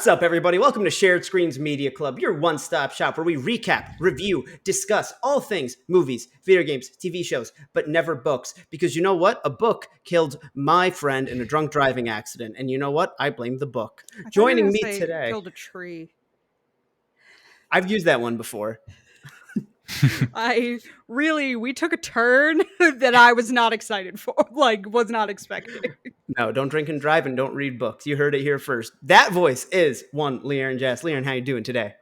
What's up, everybody? Welcome to Shared Screens Media Club, your one-stop shop where we recap, review, discuss all things movies, video games, TV shows, but never books. Because you know what? A book killed my friend in a drunk driving accident. And you know what? I blame the book. Joining me today... Killed a tree. I've used that one before. We took a turn that I was not excited for, was not expecting. No, don't drink and drive and don't read books. You heard it here first. That voice is one Leanne Jess. Leanne, how you doing today?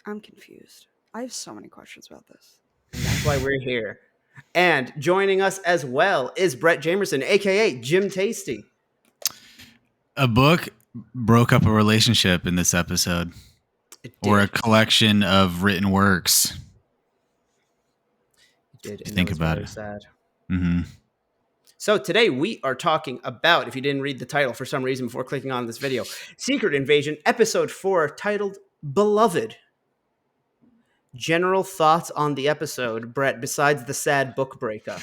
I'm confused. I have so many questions about this. And that's why we're here. And joining us as well is Brett Jamerson, a.k.a. Jim Tasty. A book broke up a relationship in this episode. Or a collection of written works. It did. Think about it. Sad. Mm-hmm. So today we are talking about, if you didn't read the title for some reason before clicking on this video, Secret Invasion, Episode 4, titled Beloved. General thoughts on the episode, Brett, besides the sad book breakup?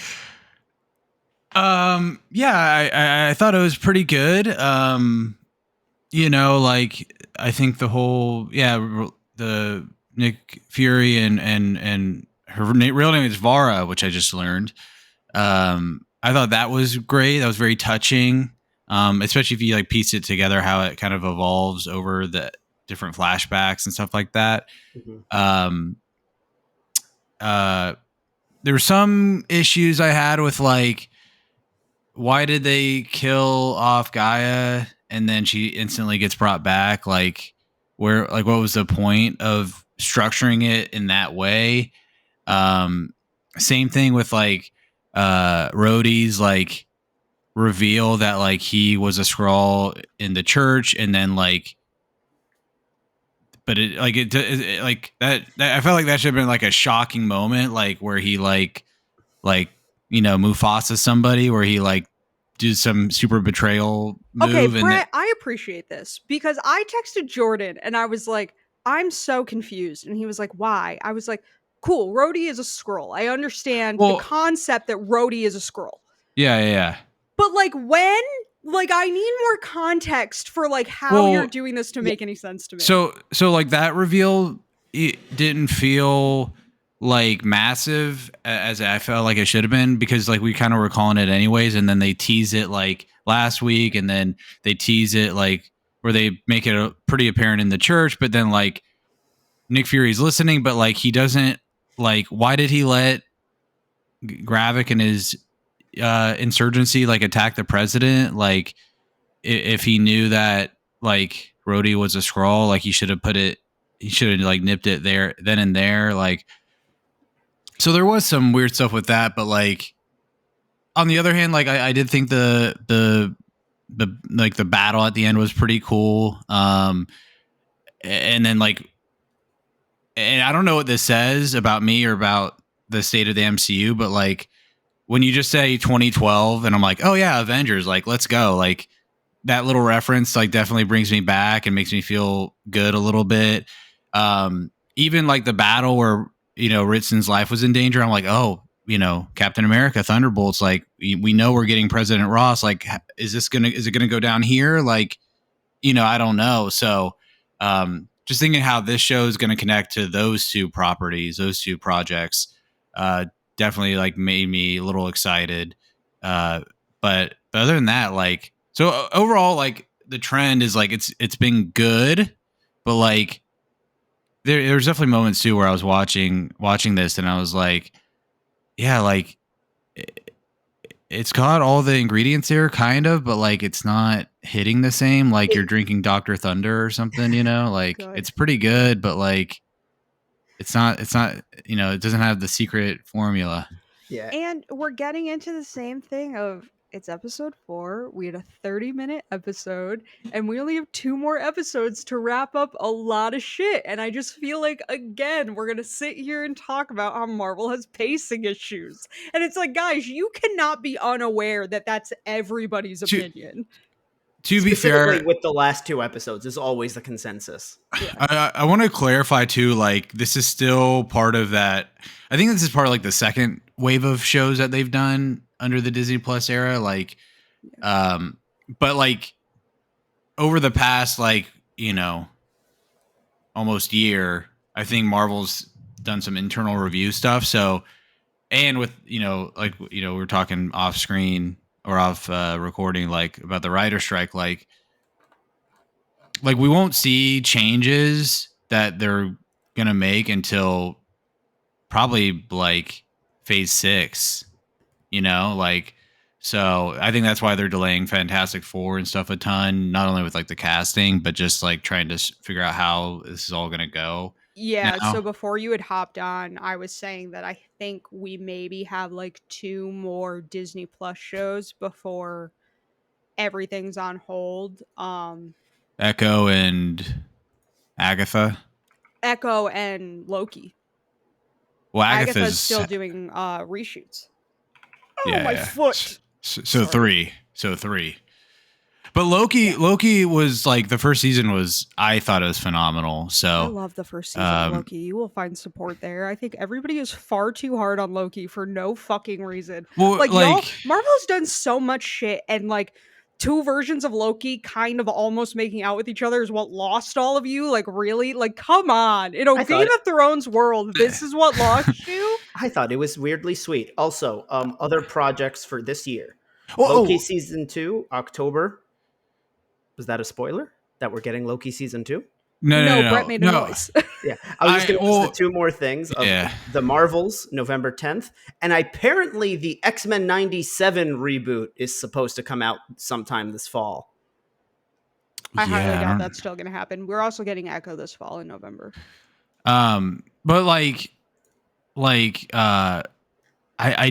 Yeah, I thought it was pretty good. I think the whole, the Nick Fury and her real name is Vara, which I just learned. I thought that was great. That was very touching. Especially if you piece it together, how it kind of evolves over the different flashbacks and stuff like that. Mm-hmm. There were some issues I had with why did they kill off Gaia and then she instantly gets brought back? What was the point of structuring it in that way? Same thing with Rhodey's reveal that he was a Skrull in the church, and then but it that I felt like that should have been a shocking moment, where he Mufasa somebody, where he do some super betrayal move. Okay, Brett, I appreciate this because I texted Jordan and I was like, I'm so confused, and he was like, why? I was like, cool, Rhodey is a Skrull. I understand the concept that Rhodey is a Skrull. Yeah. But when? I need more context for how you're doing this to make any sense to me. So that reveal, it didn't feel massive as I felt like it should have been, because we kind of were calling it anyways, and then they tease it last week, and then they tease it where they make it pretty apparent in the church, but then Nick Fury's listening, but he doesn't why did he let Gravik and his insurgency attack the president? If he knew that Rhodey was a Skrull, he should have nipped it there then and there. So there was some weird stuff with that, but on the other hand, I did think the battle at the end was pretty cool. And then and I don't know what this says about me or about the state of the MCU, but when you just say 2012 and I'm oh yeah, Avengers, let's go. That little reference definitely brings me back and makes me feel good a little bit. Even the battle where, Ritson's life was in danger. I'm Captain America, Thunderbolts, we know we're getting President Ross. Is it gonna go down here? I don't know. So, just thinking how this show is going to connect to those two properties, those two projects, definitely made me a little excited. But other than that, so overall, the trend is it's been good, but there's definitely moments too where I was watching this and I was it's got all the ingredients there, kind of, but it's not hitting the same. You're drinking Dr. Thunder or something, it's pretty good, but it's not, it doesn't have the secret formula. Yeah. And we're getting into the same thing of, it's episode 4. We had a 30-minute episode, and we only have 2 more episodes to wrap up a lot of shit. And I just feel again, we're going to sit here and talk about how Marvel has pacing issues. And it's guys, you cannot be unaware that that's everybody's opinion. To be fair, with the last 2 episodes is always the consensus. Yeah. I want to clarify too, this is still part of that. I think this is part of the second wave of shows that they've done under the Disney Plus era. But over the past you know, almost year, I think Marvel's done some internal review stuff. So, and with, like, we're talking off screen or off recording, like about the writer strike, like we won't see changes that they're going to make until probably like phase 6, like, so I think that's why they're delaying Fantastic Four and stuff a ton, not only with like the casting, but just like trying to figure out how this is all going to go Yeah, so now. before you had hopped on, I was saying that I think we maybe have like 2 more Disney Plus shows before everything's on hold. Echo and Agatha. Echo and Loki. Well, Agatha's Agatha's, still doing reshoots. Oh, yeah, my yeah. foot. So Sorry. three. So three. But Loki, Yeah. Loki was like the first season was, I thought it was phenomenal. I So love the first season of Loki. You will find support there. I think everybody is far too hard on Loki for no fucking reason. well, Like, y'all, like, Marvel's done so much shit, and like 2 versions of Loki kind of almost making out with each other is what lost all of you. Like, really? Like, come on. In a I Game thought of Thrones world, this is what lost you? I thought it was weirdly sweet. Also, other projects for this year: Loki oh, season 2, October. Was that a spoiler that we're getting Loki season 2? no, No, no, Brett no, made a no. noise. Yeah, I was just going to list the Well, 2 more things of yeah, the Marvels, November 10th, and apparently the X-Men 97 reboot is supposed to come out sometime this fall. I highly yeah. I doubt don't. that's still going to happen. We're also getting Echo this fall in November. But I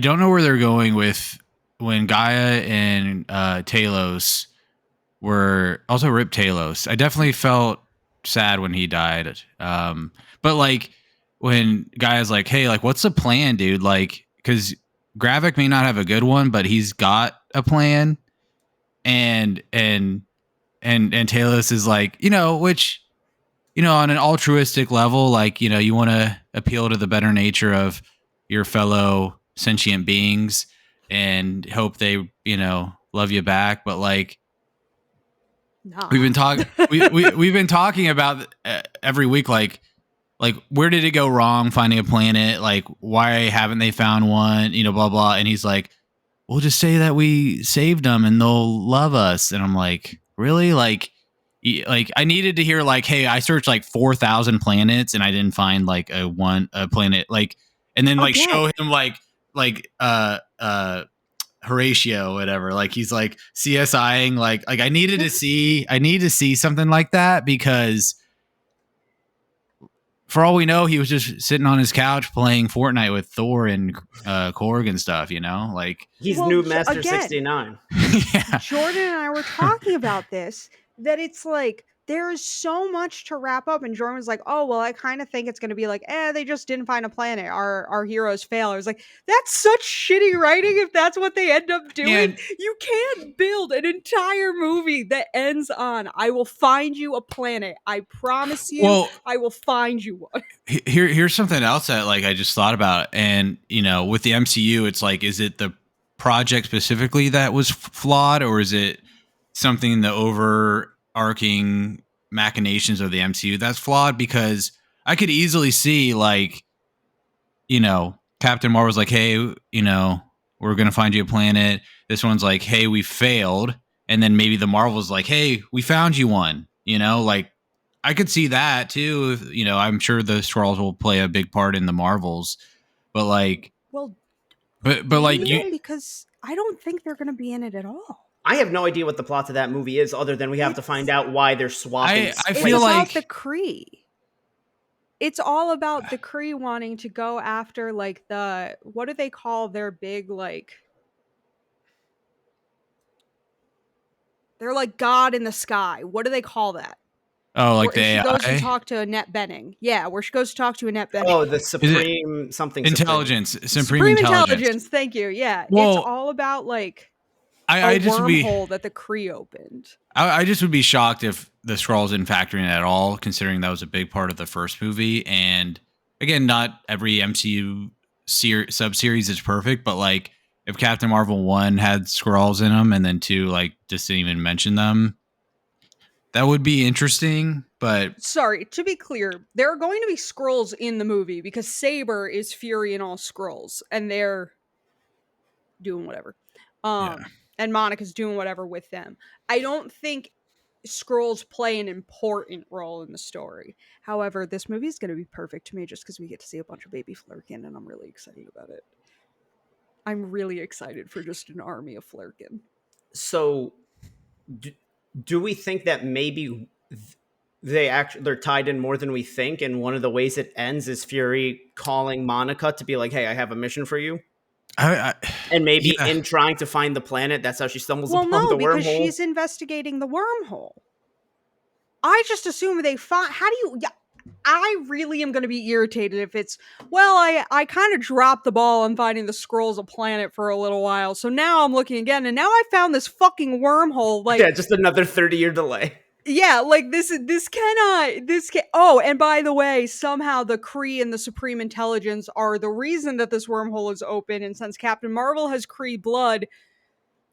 don't know where they're going with when Gaia and Talos were also Rip Talos. I definitely felt sad when he died. But like when Gaia's like, hey, like, what's the plan, dude? Like, because Gravik may not have a good one, but he's got a plan, and Talos is like, which, on an altruistic level, like, you want to appeal to the better nature of your fellow sentient beings and hope they, love you back. But like, Nah. we've been talking, we've been talking about every week, like where did it go wrong finding a planet? Like, why haven't they found one? Blah, blah. And he's like, we'll just say that we saved them and they'll love us. And I'm like, really? Like I needed to hear like, hey, I searched like 4,000 planets and I didn't find like a planet, like, and then like Again. show him like Horatio, whatever. Like he's like CSIing, like I need to see something like that, because for all we know, he was just sitting on his couch playing Fortnite with Thor and Korg and stuff, like He's Well, Noob Master again, 69. yeah. Jordan and I were talking about this, that it's like there is so much to wrap up, and Jordan was like, oh well, I kind of think it's going to be like, they just didn't find a planet, our heroes fail. I was like, that's such shitty writing if that's what they end up doing. Yeah. You can't build an entire movie that ends on, I will find you a planet, I promise you. Well, I will find you one. here's something else that like I just thought about, and with the MCU, it's like, is it the project specifically that was flawed, or is it something in the overarching machinations of the MCU that's flawed? Because I could easily see like, Captain Marvel's like, hey, we're gonna find you a planet. This one's like, hey, we failed, and then maybe the Marvel's like, hey, we found you one. Like, I could see that too. I'm sure the Skrulls will play a big part in the Marvels, but like, Well, but like you, because I don't think they're going to be in it at all. I have no idea what the plot of that movie is, other than we have to find out why they're swapping. I It's feel about like the Kree. It's all about the Kree wanting to go after like the, what do they call their big like, they're like God in the sky. What do they call that? like the Where she AI goes to talk to Annette Benning. Yeah, where she goes to talk to Annette Benning. Oh, the Supreme something intelligence, Supreme Supreme intelligence. intelligence. Thank you. Yeah, Well, it's all about like I a just would be, wormhole that the Kree opened. I just would be shocked if the Skrulls didn't factor in at all, considering that was a big part of the first movie. And again, not every MCU sub-series is perfect, but like if Captain Marvel 1 had Skrulls in them and then 2 like just didn't even mention them, That would be interesting, but Sorry, to be clear, there are going to be Skrulls in the movie because Saber is Fury and all Skrulls, and they're doing whatever. yeah. And Monica's doing whatever with them. I don't think Skrulls play an important role in the story. However, this movie is going to be perfect to me just because we get to see a bunch of baby Flurkin, and I'm really excited about it. I'm really excited for just an army of Flurkin. So, do we think that maybe they're tied in more than we think, and one of the ways it ends is Fury calling Monica to be like, "Hey, I have a mission for you." I And maybe yeah. in trying to find the planet, that's how she stumbles Well, upon no, the because wormhole. she's investigating the wormhole. I just assume they find. How do you? Yeah, I really am going to be irritated if it's. Well, I kind of dropped the ball on finding the Skrulls a planet for a little while, so now I'm looking again, and now I found this fucking wormhole. Like, Yeah, just another 30-year delay. yeah, like this cannot. This can. Oh, and by the way, somehow the Kree and the Supreme Intelligence are the reason that this wormhole is open, and since Captain Marvel has Kree blood.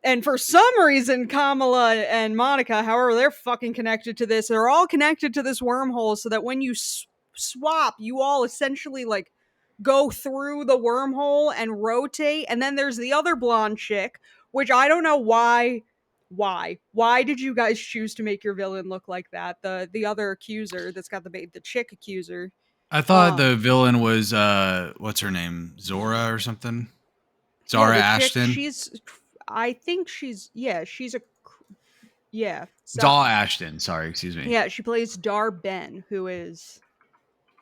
And for some reason, Kamala and Monica, however, they're fucking connected to this. They're all connected to this wormhole so that when you swap, you all essentially like go through the wormhole and rotate. And then there's the other blonde chick, which I don't know why. Why did you guys choose to make your villain look like that? The other accuser that's got the chick accuser. I thought the villain was what's her name? Zora or something? Yeah, Zara the chick. Ashton. I think she's Zara Ashton, sorry, excuse me. Yeah, she plays Dar Ben, who is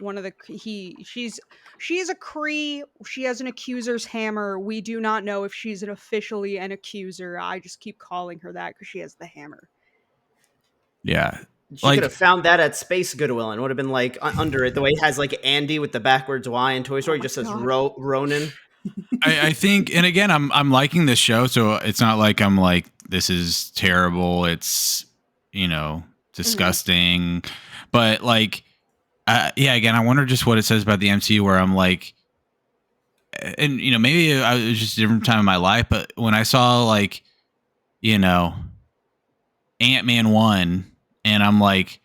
one of the she's a Kree. She has an accuser's hammer. We do not know if she's officially an accuser. I just keep calling her that because she has the hammer. Yeah. She could have found that at Space Goodwill and would have been like under it. The way it has like Andy with the backwards Y in Toy Story just says Ronan. I think, and again, I'm liking this show, so it's not like I'm like this is terrible. It's disgusting, but like, yeah. Again, I wonder just what it says about the MCU, where I'm like, and maybe I was just a different time in my life, but when I saw like, Ant-Man 1, and I'm like,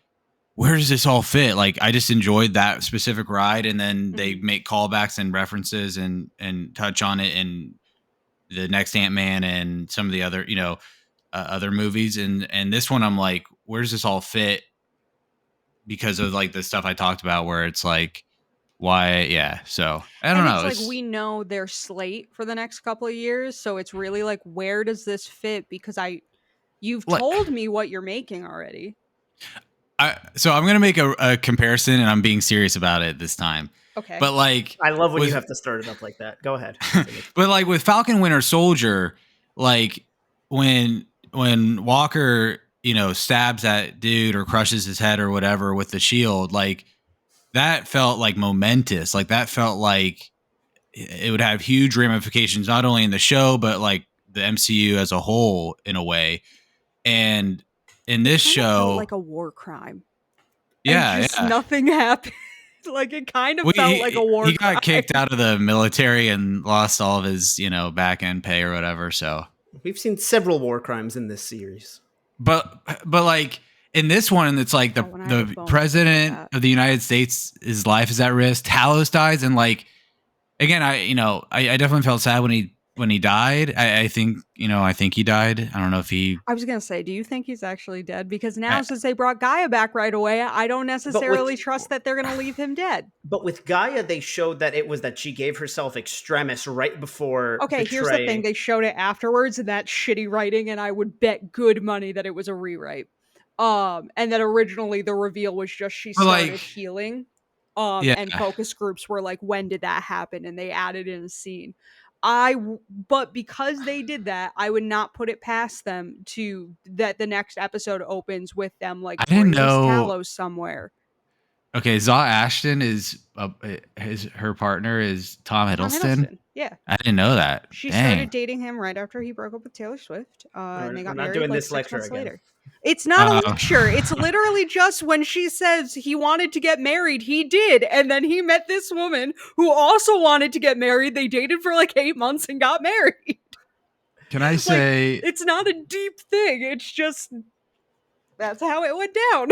where does this all fit? Like, I just enjoyed that specific ride, and then they make callbacks and references and touch on it in the next Ant-Man and some of the other other movies, and this one I'm like, where does this all fit? Because of like the stuff I talked about, where it's like, why? Yeah, so I don't know. It's like we know their slate for the next couple of years, so it's really like, where does this fit? Because you've told me what you're making already. So I'm gonna make a comparison, and I'm being serious about it this time. Okay. But like, I love when you have to start it up like that. Go ahead. But like with Falcon Winter Soldier, like when Walker, stabs that dude or crushes his head or whatever with the shield, like that felt like momentous. Like that felt like it would have huge ramifications, not only in the show, but like the MCU as a whole in a way. And in this show, felt like a war crime. Yeah, and just nothing happened. Like it kind of felt like a war. He got crime. kicked out of the military and lost all of his, back end pay or whatever. So we've seen several war crimes in this series. But like in this one, it's like the president of the United States, his life is at risk. Talos dies, and like again, I definitely felt sad when he died. I think he died. I don't know if he. I was gonna say, do you think he's actually dead? Because now, since they brought Gaia back right away, I don't necessarily trust that they're gonna leave him dead. But with Gaia, they showed that it was that she gave herself extremis right before. Okay, here's the thing: they showed it afterwards in that shitty writing, and I would bet good money that it was a rewrite. And that originally the reveal was just she started healing. And focus groups were like, when did that happen? And they added in a scene. But because they did that, I would not put it past them to that the next episode opens with them like bringing Talos somewhere. Okay, Zara Ashton is her partner is Tom Hiddleston. Yeah, I didn't know that. She started dating him right after he broke up with Taylor Swift, and they got married like 6 months later. It's not a lecture. It's literally just when she says he wanted to get married, he did. And then he met this woman who also wanted to get married. They dated for like 8 months and got married. Can I say... it's not a deep thing. It's just... That's how it went down.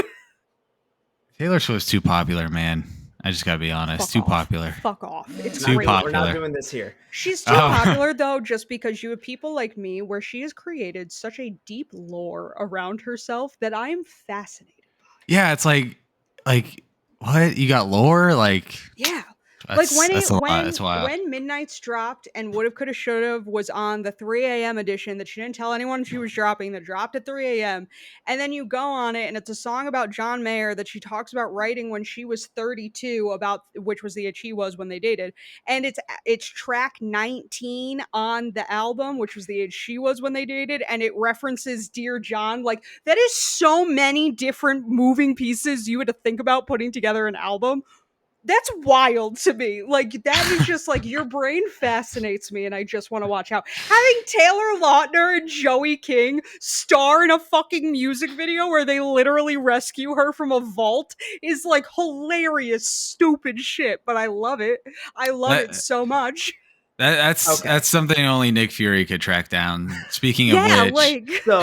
Taylor Swift's too popular, man. I just gotta be honest. Fuck Too off. popular. Fuck off. It's Too great. We're not popular. doing this here. She's too Oh. popular though, just because you have people like me where she has created such a deep lore around herself that I am fascinated by. Yeah, it's like what? You got lore? Like Yeah. Like that's a lot. That's wild. when Midnight's dropped and Would've Coulda Should've was on the 3 a.m. edition that she didn't tell anyone she was dropping, that dropped at 3 a.m. And then you go on it and it's a song about John Mayer that she talks about writing when she was 32, about which was the age he was when they dated. And it's track 19 on the album, which was the age she was when they dated, and it references Dear John. Like, that is so many different moving pieces you had to think about putting together an album. That's wild to me. Like, that is just like, your brain fascinates me and I just want to watch out. Having Taylor Lautner and Joey King star in a fucking music video where they literally rescue her from a vault is like hilarious, stupid shit, but I love it. I love it so much. That's something only Nick Fury could track down. Speaking of which, like, So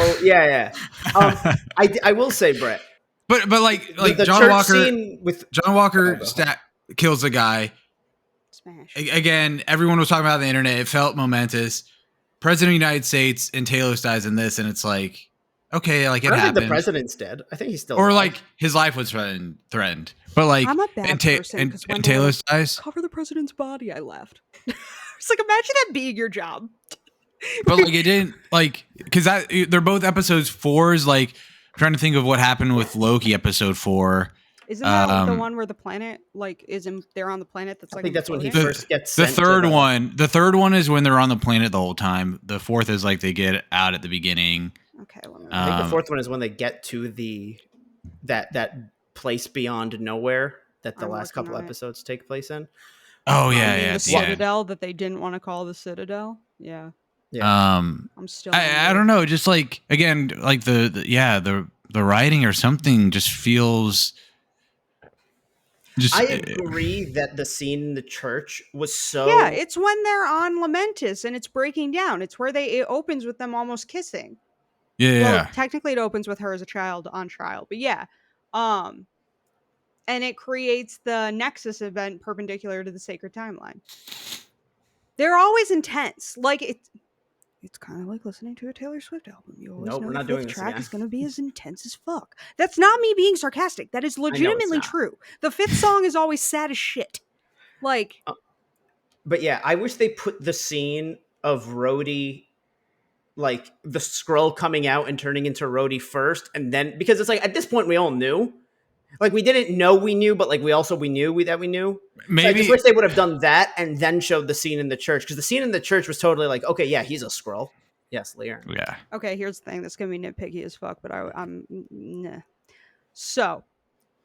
I will say, Brett, but like the John church Walker scene with John Walker Go ahead. kills a guy. smash. Again, everyone was talking about it on the internet. It felt momentous. President of the United States and Taylor dies in this, and it's like, okay, like it I don't happened. think the president's dead. I think he's still Or alive. like his life was threatened. But like, I'm a bad person and, because when and they Taylor were dies. cover the president's body, I left. It's like, imagine that being your job. But like it didn't like because that they're both episodes 4s. Like I'm trying to think of what happened with Loki episode 4. Isn't that the one where the planet like they're on the planet that's I like think that's when he imploding? first gets The sent to third one is when they're on the planet the whole time. The fourth is like they get out at the beginning. Okay, let me I think the fourth one is when they get to that place beyond nowhere that the I'm last working couple on it. episodes take place in. Oh You yeah, mean yeah. the at the end. Citadel that they didn't want to call the Citadel. Yeah, Yeah. I'm still. I don't know. Just like again, like the writing or something just feels. I agree that the scene in the church was so. Yeah, it's when they're on Lamentus and it's breaking down. It's where it opens with them almost kissing. Yeah. Well, technically it opens with her as a child on trial, but yeah. And it creates the Nexus event perpendicular to the sacred timeline. They're always intense. Like it's kind of like listening to a Taylor Swift album. You always Nope, know we're the not doing fifth this track again. is going to be as intense as fuck. That's not me being sarcastic. That is legitimately not. true. The fifth song is always sad as shit. Like, But yeah, I wish they put the scene of Rhodey, like the Skrull coming out and turning into Rhodey first, and then because it's like at this point we all knew, like we didn't know we knew, but like we knew that we knew. Maybe So I just wish they would have done that and then showed the scene in the church, because the scene in the church was totally like, okay, yeah, he's a Skrull. Yes, Lear. Yeah. okay, here's the thing. That's going to be nitpicky as fuck, but I'm nah. So,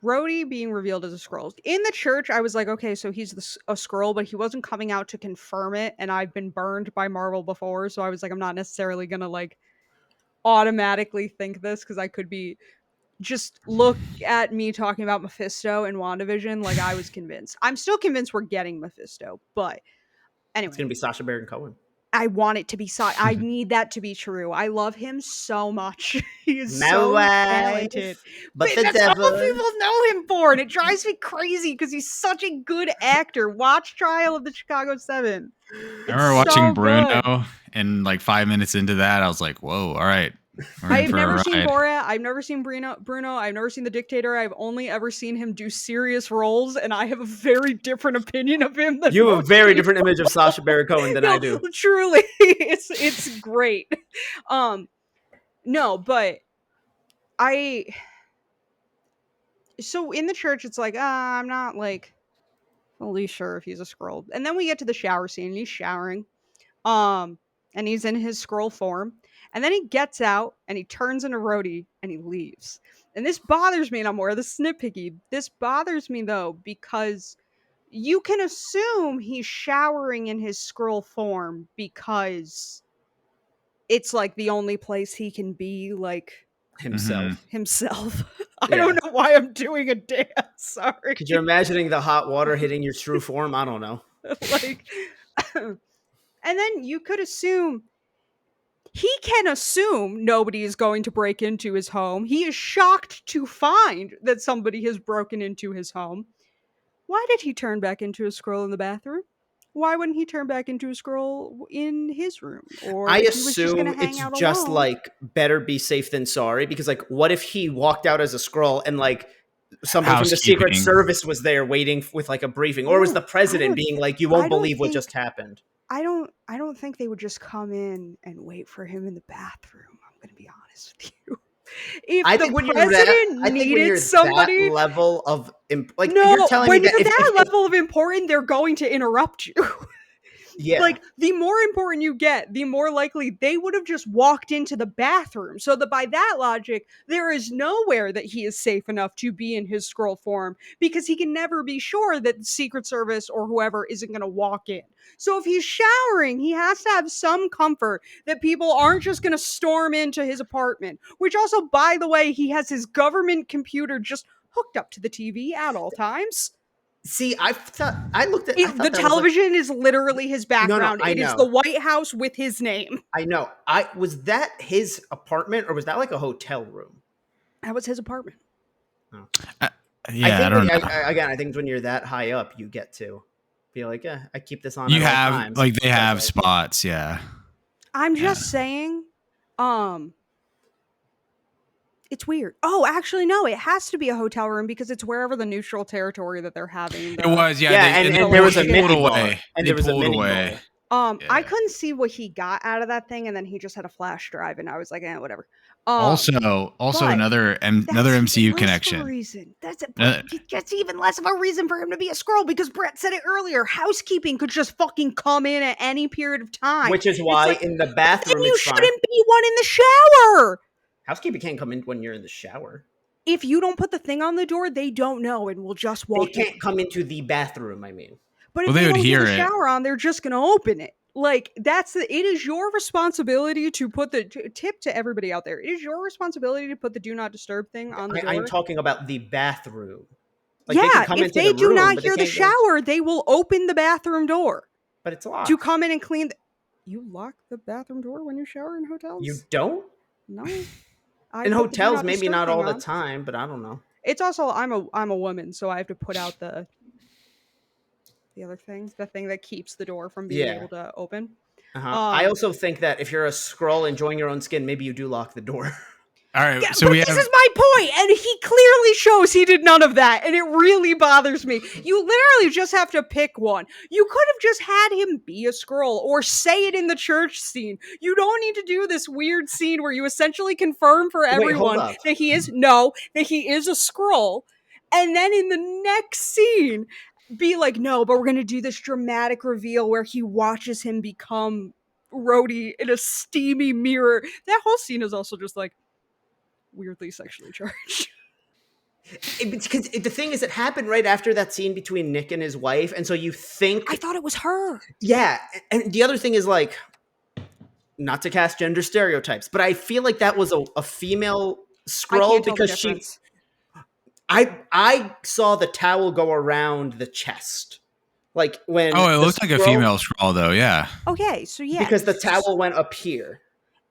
Rhodey being revealed as a Skrull. In the church, I was like, okay, so he's a Skrull, but he wasn't coming out to confirm it, and I've been burned by Marvel before, so I was like, I'm not necessarily gonna like automatically think this, because I could be just look at me talking about Mephisto and WandaVision, like I was convinced. I'm still convinced we're getting Mephisto, but anyway. It's gonna be Sacha Baron Cohen. I want it to be I need that to be true. I love him so much. He is My so wife, talented. but the that's all devil. people know him for, and it drives me crazy because he's such a good actor. Watch Trial of the Chicago 7. I remember watching Bruno, and like 5 minutes into that, I was like, "Whoa, all right." I've never seen Borat. I've never seen Bruno. I've never seen The Dictator. I've only ever seen him do serious roles, and I have a very different opinion of him than You have a most very people. different image of Sacha Baron Cohen than I do. Truly, it's great. No, but so in the church, it's like, I'm not like fully sure if he's a Skrull. And then we get to the shower scene, and he's showering. And he's in his Skrull form. And then he gets out and he turns into Rhodey and he leaves. And this bothers me, and I'm more the nitpicky. This bothers me though, because you can assume he's showering in his Skrull form because it's like the only place he can be like Himself. himself. I Yeah. don't know why I'm doing a dance. Sorry. Could you imagining the hot water hitting your true form? I don't know. Like, and then you could assume He can assume nobody is going to break into his home. He is shocked to find that somebody has broken into his home. Why did he turn back into a Skrull in the bathroom? Why wouldn't he turn back into a Skrull in his room? Or I if he was just going to assume hang it's out just alone? like better be safe than sorry, because like what if he walked out as a Skrull and like somebody from the Secret Housekeeping. Service was there waiting with like a briefing, or was the I president don't. being like, "You I won't don't believe what think. just happened." I don't think they would just come in and wait for him in the bathroom. I'm going to be honest with you. If I the think when you're that, president I think when needed you're that somebody, level of like you're no, telling me when that you're if that level of important, they're going to interrupt you. yeah, Like, the more important you get, the more likely they would have just walked into the bathroom. So that by that logic, there is nowhere that he is safe enough to be in his Skrull form, because he can never be sure that the Secret Service or whoever isn't going to walk in. So if he's showering, he has to have some comfort that people aren't just going to storm into his apartment, which also, by the way, he has his government computer just hooked up to the TV at all times. see, I The thought that was like television is literally his no, background. I It is the know. White House with his name. I know. I was that his apartment or was that like a hotel room? That was his apartment. Oh. Uh, I yeah, I think when don't know. again, I think when you're that high up, you get to be like, yeah, I keep this on You at all have times like they because have like spots, yeah. I'm Yeah. just saying, um, it's weird. Oh, actually, no, it has to be a hotel room because it's wherever the neutral territory that they're having It was, yeah. yeah, They and they and there pulled, was a he pulled mini bar away. and They there was a pulled mini away. bar. I Yeah. couldn't see what he got out of that thing, and then he just had a flash drive, and I was like, whatever. Also, But another that's even MCU less of a connection. reason. Uh, That's even less of a reason for him to be a Skrull, because Brett said it earlier. Housekeeping could just fucking come in at any period of time. Which is It's why like, in the then bathroom you it's fine. shouldn't be one in the shower. Housekeeper can't come in when you're in the shower. If you don't put the thing on the door, they don't know and will just They walk in. can't come into the bathroom, I mean. But well, if they they would don't hear hear the it. shower on, they're just going to open it. Like, it is your responsibility to put the tip to everybody out there. It is your responsibility to put the do not disturb thing on the door. I'm talking about the bathroom. Like they can Yeah, come if into they the do room, not but they hear the can't go. shower, they will open the bathroom door But it's to locked. come in and clean. You lock the bathroom door when you shower in hotels? You don't? No. I In put the do hotels, not maybe disturb not thing all the on. time, but I don't know. It's also I'm a woman, so I have to put out the other thing, the thing that keeps the door from being Yeah. able to open. I also think that if you're a Skrull enjoying your own skin, maybe you do lock the door. All right, Yeah, so but we this have is my point, and he clearly shows he did none of that, and it really bothers me. You literally just have to pick one. You could have just had him be a Skrull or say it in the church scene. You don't need to do this weird scene where you essentially confirm for Wait, hold everyone up. that he is a Skrull, and then in the next scene be like, no, but we're gonna do this dramatic reveal where he watches him become Rhodey in a steamy mirror. That whole scene is also just like weirdly sexually charged. Because the thing is, it happened right after that scene between Nick and his wife, and so you think, I thought it was her. yeah. And the other thing is like, not to cast gender stereotypes, but I feel like that was a female I Skrull can't tell the because she. difference. I saw the towel go around the chest, like when Oh, it the looked like a Skrull- female Skrull though, yeah. Okay, so yeah, because the towel went up here.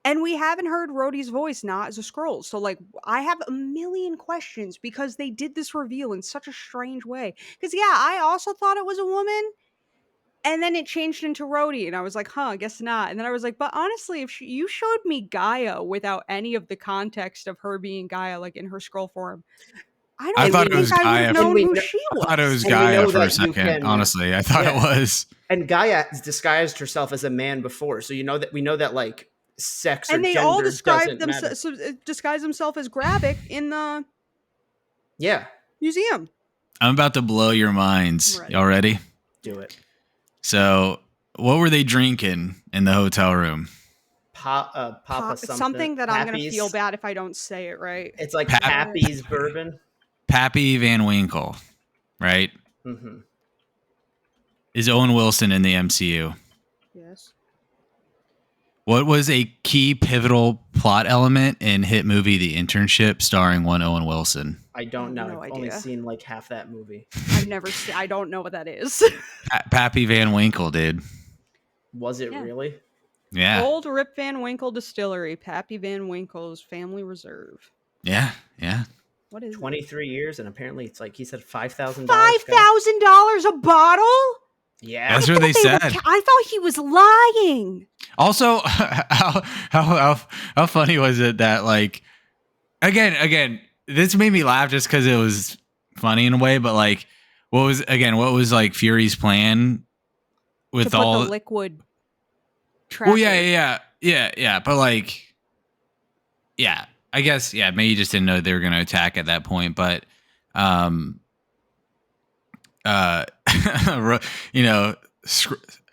and we haven't heard Rhodey's voice not as a Skrull. So like, I have a million questions because they did this reveal in such a strange way. Because yeah, I also thought it was a woman. And then it changed into Rhodey, and I was like, huh, I guess not. And then I was like, but honestly, if you showed me Gaia without any of the context of her being Gaia, like in her Skrull form, I I don't thought it think was I would have Gaia. known we who kn- she I thought it was And we Gaia know for a that you second. can- Honestly, I thought Yeah. it was. And Gaia disguised herself as a man before, so we know that like sex or And they gender all doesn't matter. disguise themselves as Gravik in the Yeah, museum. I'm about to blow your minds. I'm ready. Y'all ready? do it. So, what were they drinking in the hotel room? Papa Something that I'm going to Pappy's. feel bad if I don't say it right. It's like Pap- Pappy's bourbon. Pappy Van Winkle, right? Mm-hmm. Is Owen Wilson in the MCU? Yes. What was a key pivotal plot element in hit movie The Internship starring one Owen Wilson? I don't know. no I've only idea. seen like half that movie. I've never seen, I don't know what that is. Pappy Van Winkle, dude. Was it Yeah. really? Yeah. Old Rip Van Winkle Distillery, Pappy Van Winkle's Family Reserve. Yeah. Yeah. What is it? 23 years, and apparently it's like he said $5,000. $5,000 a bottle? Yeah. That's what they said. I thought he was lying. Also, how funny was it that like again this made me laugh just because it was funny in a way, but like what was like Fury's plan with To put all the liquid well tracker. yeah but like yeah I guess yeah maybe you just didn't know they were going to attack at that point, but you know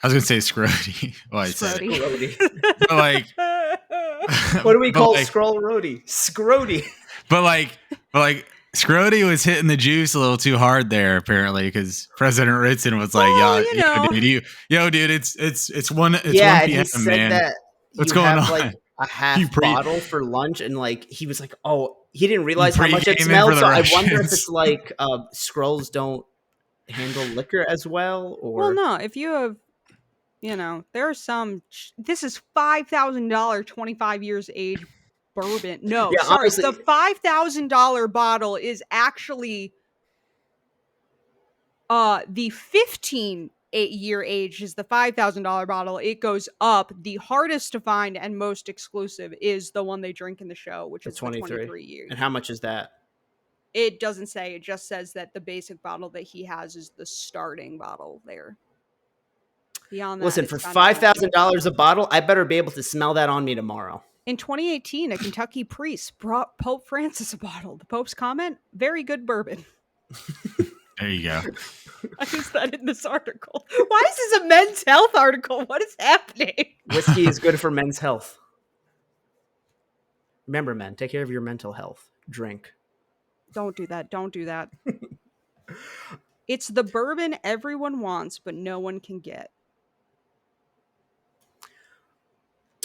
I was gonna say Scrody. Well, I said it. Scrody. But like, What do we but call like, Skrull Rody? Scrody. But like, Scrody was hitting the juice a little too hard there, apparently, because President Ritson was like, Well, you know. dude, it's 1 Yeah, and p.m. he said man. that What's you going have on? like a half pre- bottle for lunch, and like he was like, oh, he didn't realize how much it pre-gaming smelled. for the So I wonder if Russians. it's like Skrulls don't handle liquor as well, or Well, no. If you have, there are some. This is $5,000, 25 years age bourbon. No, Yeah, sorry. honestly- The $5,000 bottle is actually the 15-year age is the $5,000 bottle. It goes up. The hardest to find and most exclusive is the one they drink in the show, which the is the 23 years. And how much is that? It doesn't say. It just says that the basic bottle that he has is the starting bottle there. Beyond that, Listen, it's for found out $5,000 a bottle, I better be able to smell that on me tomorrow. In 2018, a Kentucky priest brought Pope Francis a bottle. The Pope's comment: "Very good bourbon." There you go. I used that in this article. Why is this a men's health article? What is happening? Whiskey is good for men's health. Remember, men, take care of your mental health. Drink. Don't do that. Don't do that. It's the bourbon everyone wants, but no one can get.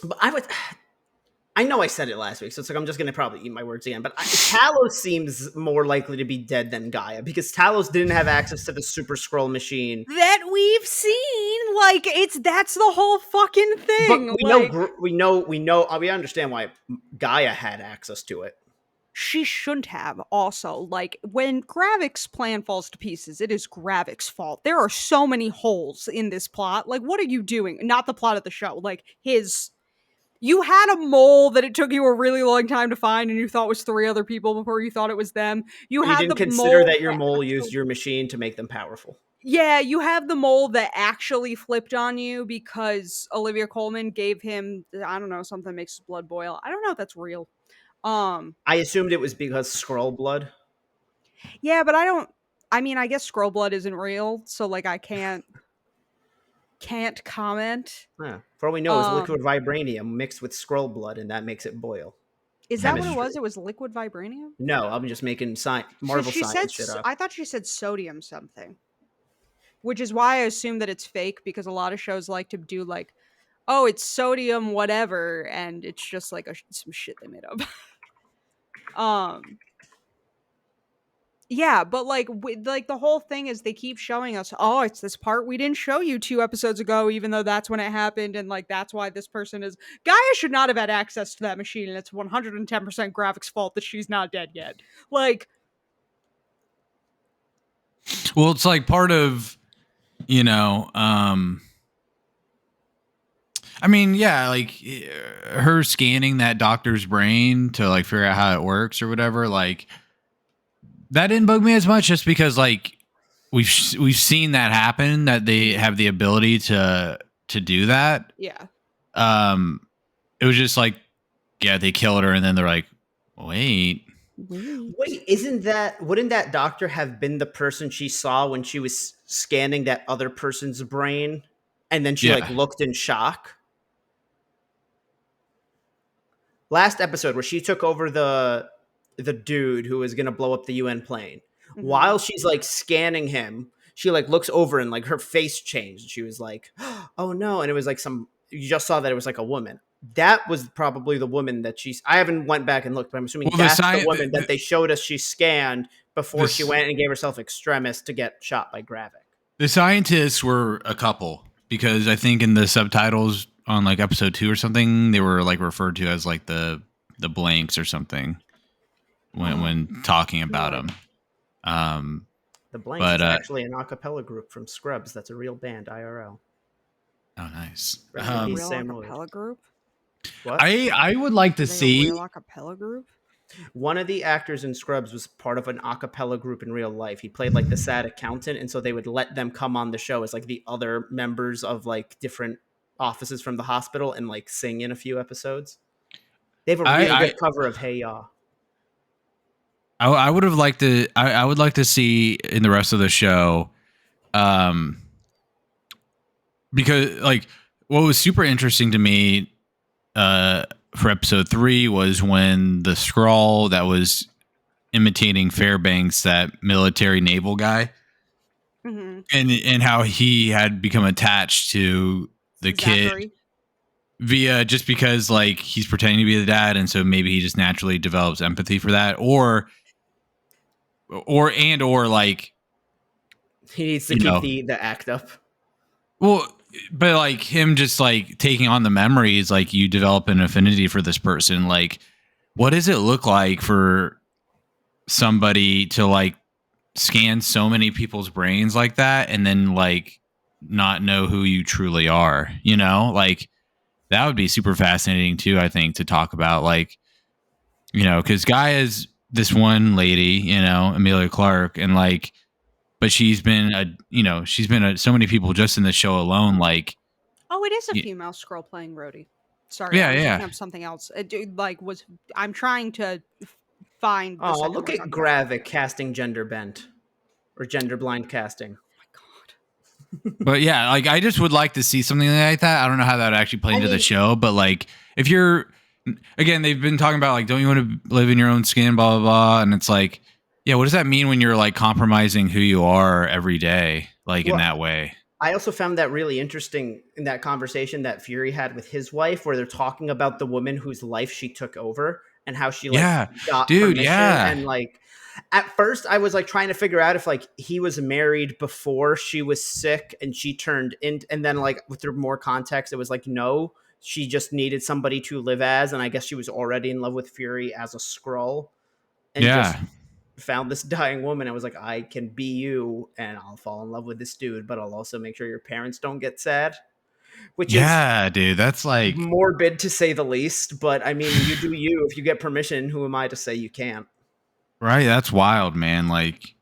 But I know I said it last week, so it's like I'm just going to probably eat my words again. But Talos seems more likely to be dead than Gaia, because Talos didn't have access to the Super Skrull machine that we've seen. Like that's the whole fucking thing. But we understand why Gaia had access to it. She shouldn't have. Also, like when Gravik's plan falls to pieces, it is Gravik's fault. There are so many holes in this plot. Like, what are you doing? Not the plot of the show. Like you had a mole that it took you a really long time to find, and you thought was 3 other people before you thought it was them. You didn't consider that your mole used your machine to make them powerful. Yeah, you have the mole that actually flipped on you because Olivia Colman gave him, I don't know, something that makes his blood boil. I don't know if that's real. I assumed it was because Skrull blood. Yeah, but I guess Skrull blood isn't real, so like I can't comment. Yeah. For all we know, it's liquid vibranium mixed with Skrull blood, and that makes it boil. Is that what it was? It was liquid vibranium? No, I'm just making Marvel science shit up. I thought she said sodium something, which is why I assume that it's fake, because a lot of shows like to do like, oh, it's sodium whatever, and it's just like some shit they made up. Yeah, but like the whole thing is they keep showing us, oh, it's this part we didn't show you 2 episodes ago, even though that's when it happened, and like that's why this person is Gaia should not have had access to that machine, and it's 110% Gravik's fault that she's not dead yet. Like, well, it's like part of, I mean, yeah, like her scanning that doctor's brain to like figure out how it works or whatever, like that didn't bug me as much, just because like we've seen that happen, that they have the ability to do that. Yeah. It was just like, yeah, they killed her, and then they're like, wait, wouldn't that doctor have been the person she saw when she was scanning that other person's brain, and then she like looked in shock? Last episode, where she took over the dude who was going to blow up the UN plane. Mm-hmm. While she's like scanning him, she like looks over and like her face changed. She was like, oh no. And it was like you just saw that it was like a woman. That was probably the woman that I haven't went back and looked, but I'm assuming that's the woman that they showed us she scanned before she went and gave herself extremis to get shot by Gravik. The scientists were a couple, because I think in the subtitles on like episode 2 or something, they were like referred to as like the blanks or something when talking about God. them. Um, The Blanks but is actually an a cappella group from Scrubs. That's a real band, IRL. oh, nice. Rest Are in they a peace, real Sam Lloyd. acapella group? What? I would like Are to they a real see. acapella group? One of the actors in Scrubs was part of an a cappella group in real life. He played like the sad accountant, and so they would let them come on the show as like the other members of like different offices from the hospital and like sing in a few episodes. They have a real I good cover of Hey Ya. I would have liked to. I would like to see in the rest of the show, um, because like what was super interesting to me, for episode 3 was when the Skrull that was imitating Fairbanks, that military naval guy, Mm-hmm. and how he had become attached to the kid Zachary. via just because like he's pretending to be the dad, and so maybe he just naturally develops empathy for that, or like, He needs to you keep know, the act up. well, but like him just like taking on the memories, like you develop an affinity for this person. Like, what does it look like for somebody to like scan so many people's brains like that and then like not know who you truly are, you know? Like that would be super fascinating too, I think, to talk about. Like, you know, because Guy is this one lady, you know, Amelia Clark, and like, but she's been so many people just in the show alone. Like, Oh, it is a y- female scroll playing Rhodey. Sorry, I yeah, was looking yeah. up something else. I'm trying to find the Oh, second look we're at talking about. Gravik casting gender bent or gender blind casting. Oh my god. But yeah, like I just would like to see something like that. I don't know how that would actually play I into the mean, show, but like if you're, again, they've been talking about like, don't you want to live in your own skin, blah blah blah, and it's like, yeah, what does that mean when you're like compromising who you are every day, like in well, that way? I also found that really interesting in that conversation that Fury had with his wife, where they're talking about the woman whose life she took over and how she like Yeah, got dude, permission. yeah, And like at first, I was like trying to figure out if like he was married before she was sick and she turned in, and then like with more context, it was like no, she just needed somebody to live as, and I guess she was already in love with Fury as a Skrull, and just yeah, found this dying woman. I was like, I can be you and I'll fall in love with this dude, but I'll also make sure your parents don't get sad, which is yeah, dude. That's like, morbid to say the least. But I mean, you do you. If you get permission, who am I to say you can't? right. That's wild, man. Like,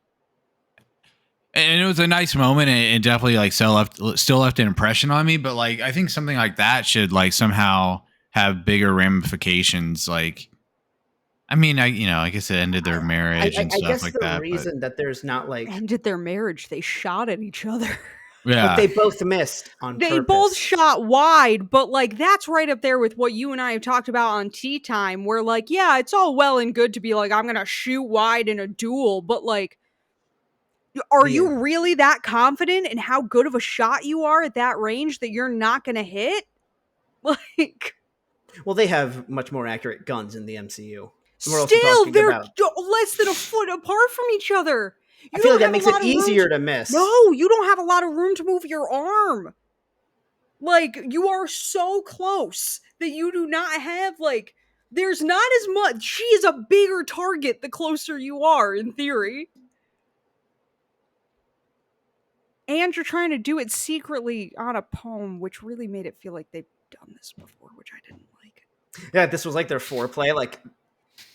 and it was a nice moment, and it definitely like still left an impression on me. But like, I think something like that should like somehow have bigger ramifications. Like, I mean, I guess it ended their marriage and I stuff guess like the that. But reason that there's not like, Ended their marriage. They shot at each other. but yeah, they both missed on They both purpose. shot wide, but like that's right up there with what you and I have talked about on Tea Time, where like, yeah, it's all well and good to be like, I'm gonna shoot wide in a duel, but like, are Yeah. you really that confident in how good of a shot you are at that range that you're not gonna hit? Like, Well, they have much more accurate guns in the MCU. And we're also still, talking they're about. less than a foot apart from each other. I You feel like don't that have makes a it lot of room easier to to miss. No, you don't have a lot of room to move your arm. Like, you are so close that you do not have, like, there's not as much. She is a bigger target the closer you are, in theory. And you're trying to do it secretly on a poem, which really made it feel like they've done this before, which I didn't like. Yeah, this was like their foreplay. Like,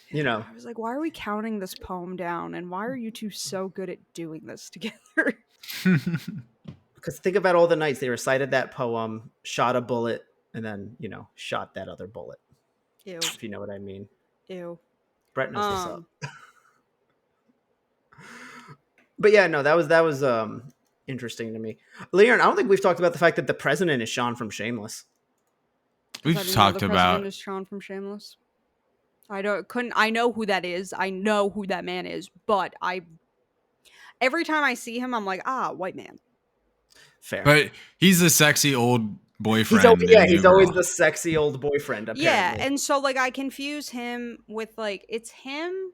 you know, I was like, why are we counting this poem down? And why are you two so good at doing this together? because think about all the nights they recited that poem, shot a bullet, and then shot that other bullet. Ew. If you know what I mean. Ew. Brett knows what's up. But yeah, no, that was interesting to me. Leon, I don't think we've talked about the fact that the president is Sean from Shameless. we've talked The about. president is Sean from Shameless. I know who that is. I know who that man is, but every time I see him, I'm like, white man. Fair. But he's the sexy old boyfriend. He's always the sexy old boyfriend, apparently. Yeah, and so like I confuse him with like it's him,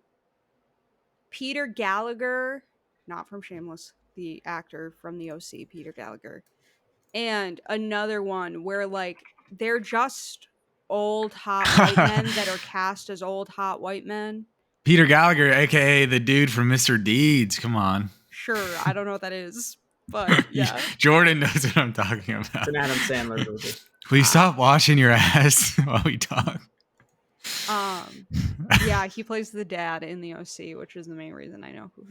Peter Gallagher, not from Shameless, the actor from the OC, Peter Gallagher, and another one where like they're just old hot white men that are cast as old hot white men. Peter Gallagher, aka the dude from Mr. Deeds. Come on. Sure, I don't know what that is, but yeah. Jordan knows what I'm talking about. It's an Adam Sandler movie. Please stop washing your ass while we talk. Yeah, he plays the dad in the OC, which is the main reason I know who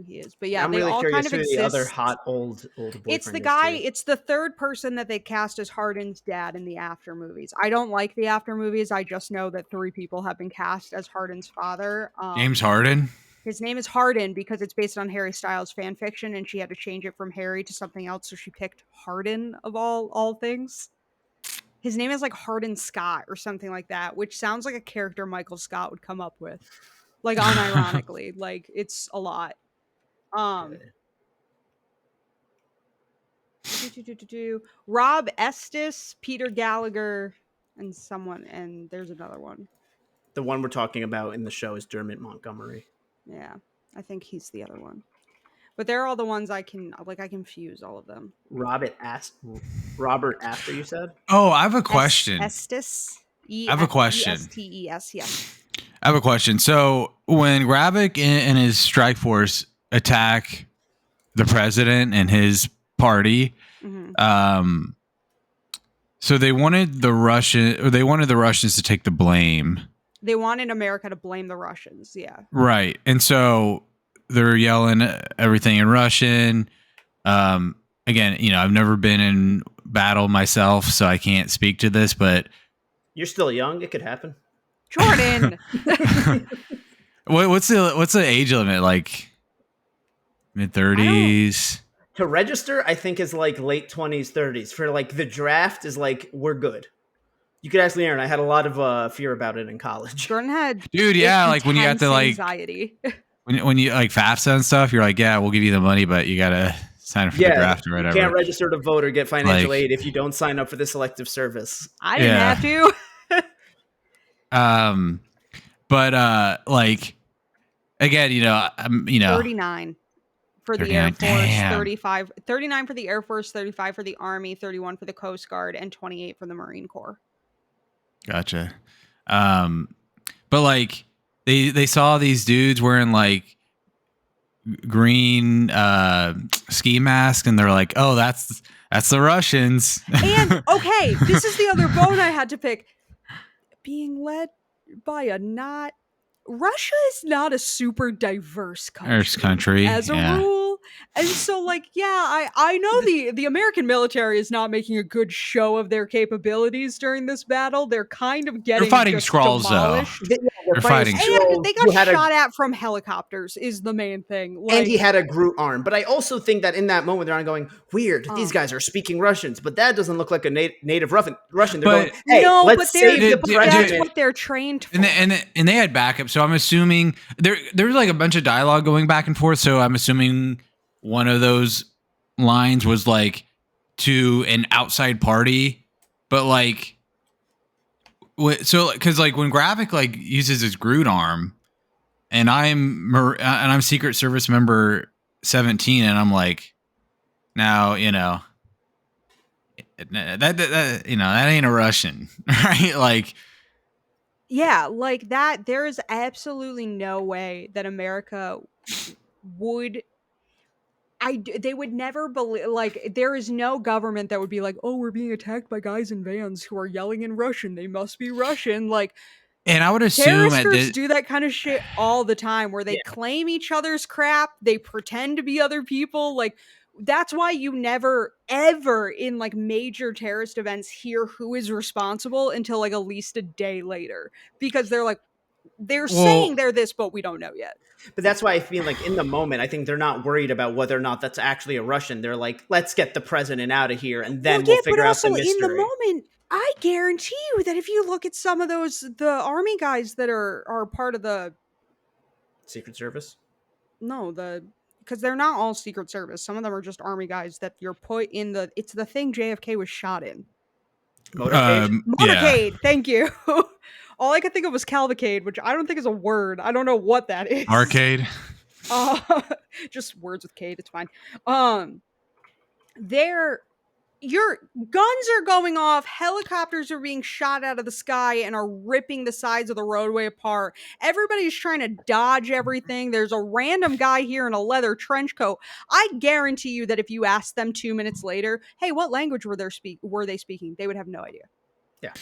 he is. But yeah, I'm they really all curious kind of who exist. the other hot old boyfriend It's the is, guy. too. It's the third person that they cast as Hardin's dad in the After movies. I don't like the After movies. I just know that 3 people have been cast as Hardin's father. James Harden. His name is Hardin because it's based on Harry Styles fan fiction, and she had to change it from Harry to something else, so she picked Hardin of all things. His name is like Hardin Scott or something like that, which sounds like a character Michael Scott would come up with, like unironically. Like it's a lot. Rob Estes, Peter Gallagher, and there's another one. The one we're talking about in the show is Dermot Montgomery. Yeah, I think he's the other one. But they're all the ones I confuse all of them. Robert Astor, you said? Oh, I have a question. Estes. I have a question. Estes, yes. I have a question. So when Gravik and his strike force attack the president and his party, so they wanted the Russians to take the blame. They wanted America to blame the Russians, yeah. Right. And so they're yelling everything in Russian. Again, I've never been in battle myself, so I can't speak to this, but you're still young. It could happen. Jordan. What's the age limit? Like mid-30s? To register, I think is like late 20s, 30s. For like the draft is like, we're good. You could ask Aaron. I had a lot of fear about it in college. Jordan had like when you have to like anxiety. when you like FAFSA and stuff, you're like, yeah, we'll give you the money, but you gotta sign up for the draft or whatever. You can't register to vote or get financial aid if you don't sign up for the selective service. I didn't have to. But like again, 39 for the Air Force, Damn. 39 for the Air Force, 35 for the Army, 31 for the Coast Guard, and 28 for the Marine Corps. Gotcha. But like they saw these dudes wearing like green ski masks, and they're like, oh, that's the Russians. And okay, this is the other bone I had to pick. Being led by Russia is not a super diverse country as a rule. And so like, I know the American military is not making a good show of their capabilities during this battle. They're kind of getting fighting Skrulls demolished. though. They're fighting. And they got shot at from helicopters is the main thing. Like, and he had a Groot arm. But I also think that in that moment they're not going, weird, these guys are speaking Russians, but that doesn't look like a native Russian. They're going, hey, let's save the president. That's what they're trained for. And they had backup, so I'm assuming there's like a bunch of dialogue going back and forth, so I'm assuming one of those lines was like to an outside party, but like so because like when Gravik like uses his Groot arm, and I'm Secret Service member 17, and I'm like, now that ain't a Russian, right? Like, yeah, like that. There is absolutely no way that America would. They would never believe, like, there is no government that would be like, oh, we're being attacked by guys in vans who are yelling in Russian. They must be Russian. Like, and I would assume terrorist groups do that kind of shit all the time where they claim each other's crap. They pretend to be other people. Like, that's why you never, ever in like major terrorist events hear who is responsible until like at least a day later, because they're saying they're this, but we don't know yet. But that's why I feel like in the moment, I think they're not worried about whether or not that's actually a Russian. They're like, let's get the president out of here, and then we'll figure out the mystery. In the moment, I guarantee you that if you look at some of the army guys that are part of the Secret Service, because they're not all Secret Service. Some of them are just army guys that you're put in it's the thing JFK was shot in. Motorcade. Yeah. Thank you. All I could think of was cavalcade, which I don't think is a word. I don't know what that is. Arcade. Just words with Kate. It's fine. They're your guns are going off, helicopters are being shot out of the sky and are ripping the sides of the roadway apart. Everybody's trying to dodge everything. There's a random guy here in a leather trench coat. I guarantee you that if you asked them 2 minutes later, hey, what language were they speaking? They would have no idea. Yeah.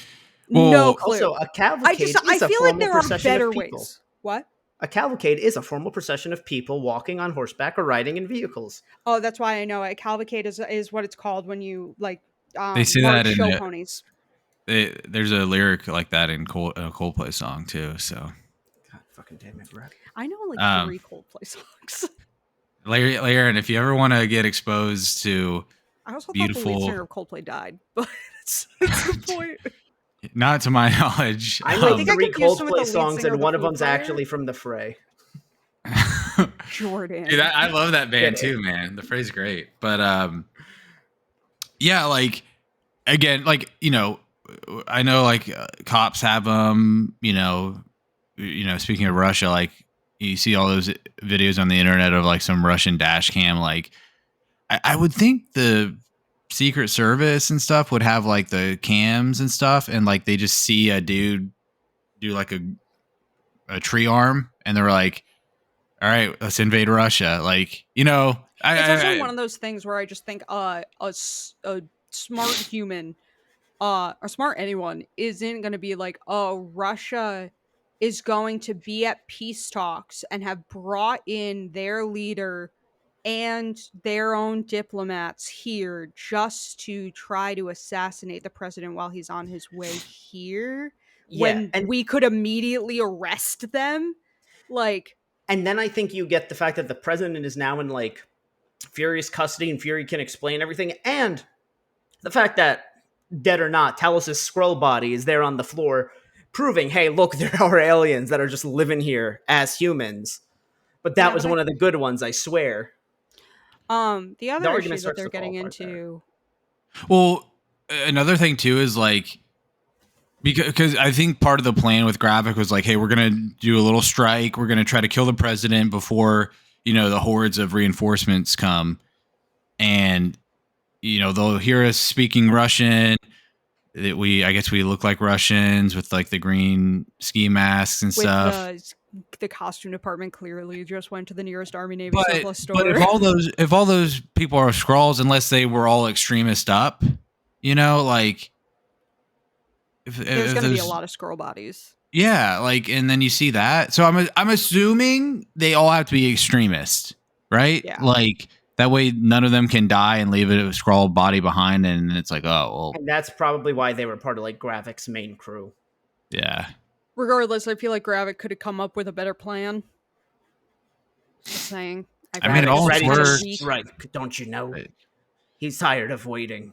No Well, clue. Also, a cavalcade I is a feel like formal there are procession better of people. ways. What? A cavalcade is a formal procession of people walking on horseback or riding in vehicles. Oh, that's why I know it. Cavalcade is what it's called when you like they say large that in show ponies. there's a lyric like that in a Coldplay song too. So, God fucking damn it, Brett. I know like Um, 3 Coldplay songs. Larry, and if you ever want to get exposed to I also thought the lead beautiful, singer of Coldplay died, but it's the point. not to my knowledge, I I know think I 3 confused him with the Coldplay lead songs, singer and of the one of Foo them's Fighters. actually from The Fray. Jordan. Dude, I love that band Kidding. too, man. The Fray's great, but yeah, like again, like I know like cops have them. Speaking of Russia, like you see all those videos on the internet of like some Russian dash cam. Like I would think the Secret Service and stuff would have like the cams and stuff, and like they just see a dude do like a tree arm, and they're like, all right, let's invade Russia. Like, It's also one of those things where I just think a smart human, or smart anyone isn't going to be like, oh, Russia is going to be at peace talks and have brought in their leader and their own diplomats here just to try to assassinate the president while he's on his way here, Yeah, when we could immediately arrest them. Like, and then I think you get the fact that the president is now in like Fury's custody and Fury can explain everything, and the fact that, dead or not, Talos' Skrull body is there on the floor, proving, hey, look, there are aliens that are just living here as humans. But that Yeah, was but one of the good ones, I swear. the The other argument issue that starts they're to fall getting apart there. into, well, another thing too is like because I think part of the plan with Graphic was like, hey, we're gonna do a little strike. We're gonna try to kill the president before the hordes of reinforcements come, and they'll hear us speaking Russian. That I guess we look like Russians with like the green ski masks and with stuff. the costume department clearly just went to the nearest Army Navy But surplus store. if all those people are Skrulls, unless they were all extremist up, like there's going to be a lot of Skrull bodies. Yeah, like, and then you see that. So I'm assuming they all have to be extremists, right? Yeah. Like that way, none of them can die and leave a Skrull body behind, and it's like, oh well. And that's probably why they were part of like Gravik's main crew. Yeah. Regardless, I feel like Gravik could have come up with a better plan. Just saying. I mean, it all ready to works. strike, don't you know? Right. He's tired of waiting.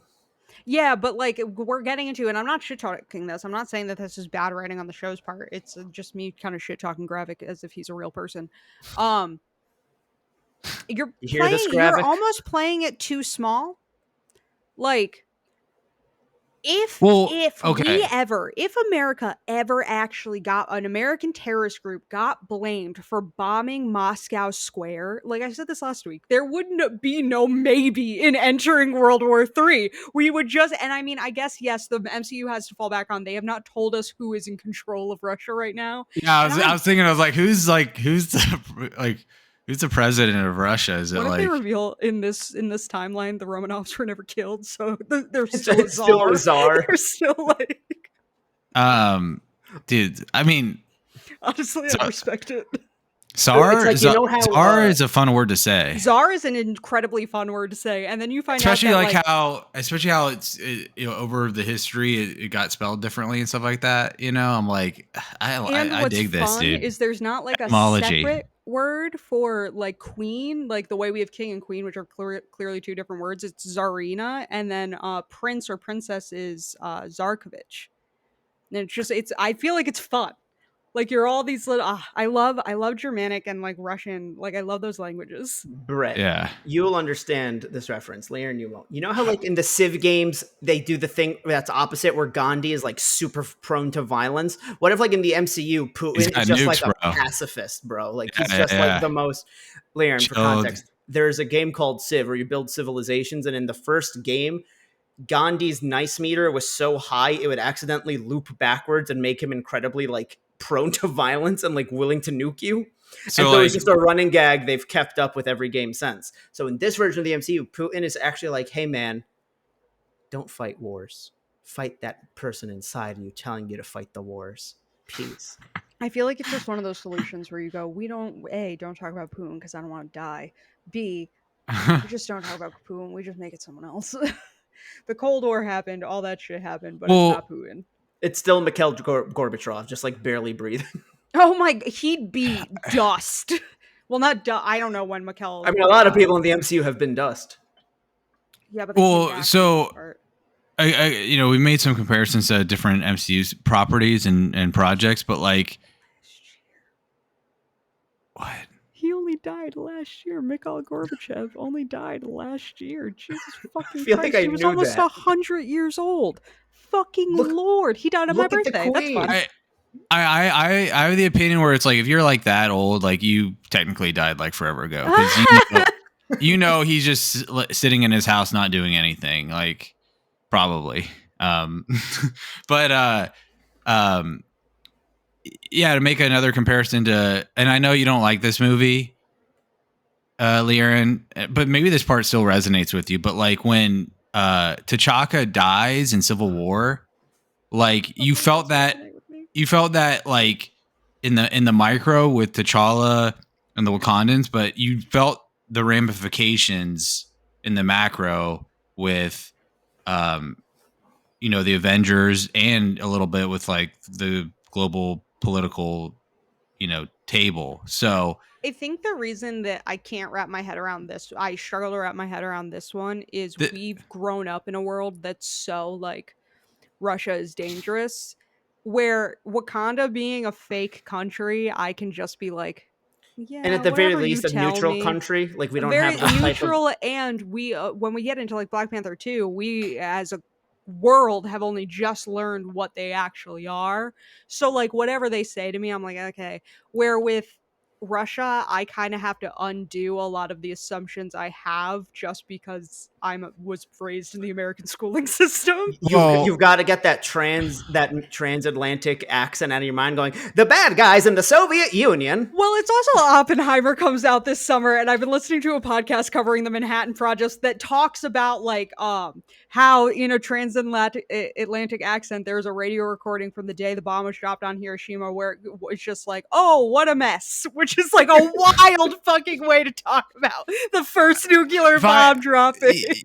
Yeah, but like we're getting into, and I'm not shit talking this. I'm not saying that this is bad writing on the show's part. It's just me kind of shit talking Gravik as if he's a real person. You're You hear this, you're Gravik? almost playing it too small. Like, if America ever actually got an American terrorist group got blamed for bombing Moscow Square, like I said this last week, there wouldn't be no maybe in entering World War III. We would just, and I mean, I guess yes, the MCU has to fall back on. They have not told us who is in control of Russia right now. Yeah, I was thinking, I was like, who's the president of Russia? Is it What if like they reveal in this timeline the Romanovs were never killed, so they're still a czar. Still a czar. They're still like, dude? I mean, honestly, I respect it. Czar, It's like, you know how, czar is a fun word to say. Czar is an incredibly fun word to say, and then you find especially out like that, how it's over the history it got spelled differently and stuff like that. I'm like, I dig this, dude. Is there's not like a Etymology. separate word for like queen, like the way we have king and queen, which are clearly two different words. It's Tsarina, and then prince or princess is Zarkovich. And I feel like it's fun. Like you're all these little. I love Germanic and like Russian. Like I love those languages. Brett, Yeah. you'll understand this reference. Leon, you won't. You know how like in the Civ games they do the thing that's opposite, where Gandhi is like super prone to violence. What if like in the MCU, Putin is just nukes, like a bro. pacifist, bro? Like Yeah, he's just yeah. like the most. Leon, for Chilled. context, there's a game called Civ where you build civilizations, and in the first game, Gandhi's nice meter was so high it would accidentally loop backwards and make him incredibly like prone to violence and like willing to nuke you. And So so it's like, just a running gag they've kept up with every game since. So in this version of the MCU, Putin is actually like, hey man, don't fight wars. Fight that person inside you telling you to fight the wars. Peace. I feel like it's just one of those solutions where you go, we don't don't talk about Putin because I don't want to die. B, we just don't talk about Putin. We just make it someone else. The Cold War happened, all that shit happened, but it's well, not Putin. It's still Mikhail Gorbachev, just like barely breathing. Oh my, he'd be dust. Well, not I don't know when Mikhail. I mean, a lot of people in the MCU have been dust. Yeah, but they came back for the most part. we made some comparisons to different MCU properties and projects, but like, what? He only died last year. Mikhail Gorbachev only died last year. Jesus fucking feel Christ. like I He was knew almost that. 100 years old. Fucking Look- Lord. He died on my look at the birthday. That's Queen. fun. I have the opinion where it's like, if you're like that old, like you technically died like forever ago, because he's just sitting in his house not doing anything, like probably. But yeah, to make another comparison to, and I know you don't like this movie, Liaren, but maybe this part still resonates with you. But like when T'Chaka dies in Civil War, like you felt that like in the micro with T'Challa and the Wakandans, but you felt the ramifications in the macro with the Avengers and a little bit with like the global political table. So I think the reason that I can't wrap my head around this, I struggle to wrap my head around this one, is we've grown up in a world that's so like Russia is dangerous, where Wakanda being a fake country, I can just be like, yeah, And at the very whatever you least, a tell neutral me. country. Like we don't Very have this type of. neutral, and we when we get into like Black Panther 2, we as a world have only just learned what they actually are. So like whatever they say to me, I'm like, okay. Where with Russia, I kind of have to undo a lot of the assumptions I have just because was raised in the American schooling system. You've got to get that transatlantic accent out of your mind going, the bad guys in the Soviet Union. Well, it's also Oppenheimer comes out this summer, and I've been listening to a podcast covering the Manhattan Project that talks about like how transatlantic accent. There's a radio recording from the day the bomb was dropped on Hiroshima where it was just like, oh, what a mess, which is like a wild fucking way to talk about the first nuclear bomb dropping. That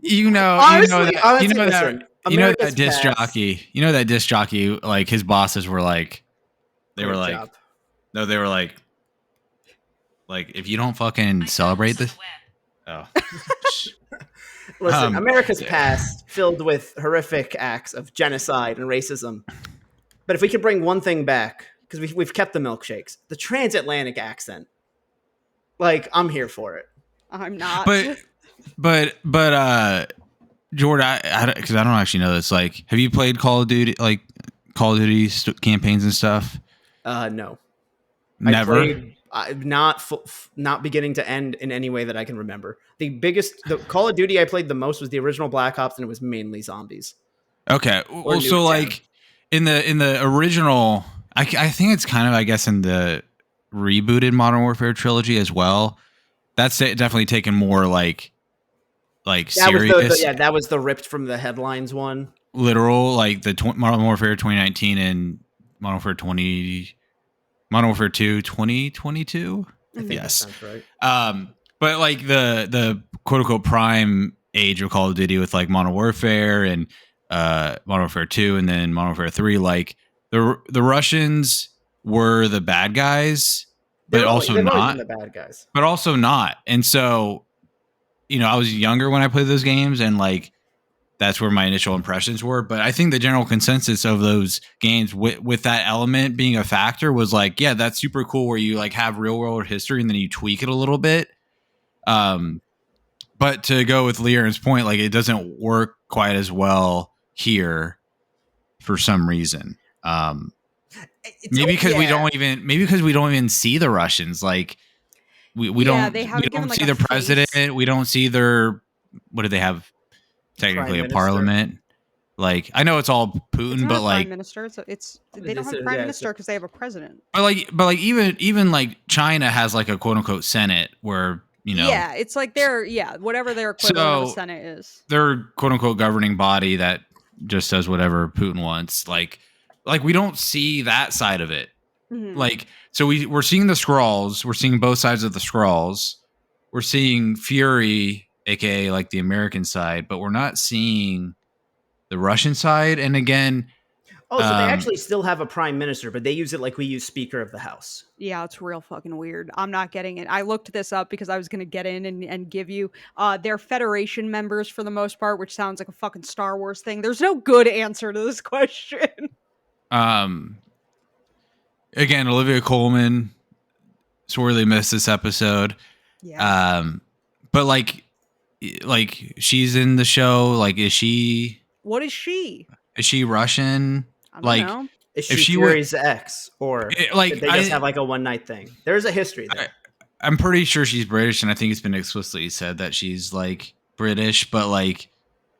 disc jockey. You know that disc jockey. Like his bosses were like, they were like, if you don't fucking celebrate this. Oh. Listen, America's past filled with horrific acts of genocide and racism. But if we could bring one thing back, because we've kept the milkshakes, the transatlantic accent. Like, I'm here for it. I'm not. But Jordan, because I don't actually know this. Like, have you played Call of Duty, campaigns and stuff? No, never. Not beginning to end in any way that I can remember. The Call of Duty I played the most was the original Black Ops, and it was mainly zombies. Okay, well, so like in the original, I think it's kind of, I guess, in the rebooted Modern Warfare trilogy as well. That's definitely taken more like serious. That was the ripped from the headlines one. Literal, like the Modern Warfare 2019 and Modern Warfare 2 2022. I think that sounds right. But like the quote unquote prime age of Call of Duty with like Modern Warfare and Modern Warfare 2 and then Modern Warfare 3, like the Russians were the bad guys, but also not the bad guys. But also not. And so, I was younger when I played those games, and like that's where my initial impressions were. But I think the general consensus of those games with that element being a factor was like, yeah, that's super cool where you like have real world history and then you tweak it a little bit. But to go with Liaren's point, like it doesn't work quite as well here for some reason. Maybe because we don't even see the Russians. Like we don't see the president. We don't see their, what do they have? Technically a parliament. Like, I know it's all It's Putin, not but a prime like, minister. They don't have a prime minister because they have a president. but like even like China has like a quote unquote Senate where Yeah, it's like whatever their equivalent of a so Senate is. their quote unquote governing body that just does whatever Putin wants. Like we don't see that side of it. Mhm. Like, so we're seeing the Skrulls, we're seeing both sides of the Skrulls, we're seeing Fury, aka like the American side, but we're not seeing the Russian side. And again, Oh, so they actually still have a prime minister, but they use it like we use Speaker of the House. Yeah, it's real fucking weird. I'm not getting it. I looked this up because I was going to get in and give you they're Federation members for the most part, which sounds like a fucking Star Wars thing. There's no good answer to this question. Again, Olivia Colman sorely missed this episode. Yeah. But like she's in the show. Like, is she Russian? I don't Like, know. Is if she she would, Fury's ex, or like, did they just have like a one night thing? There's a history there. I'm pretty sure she's British, and I think it's been explicitly said that she's like British. But like,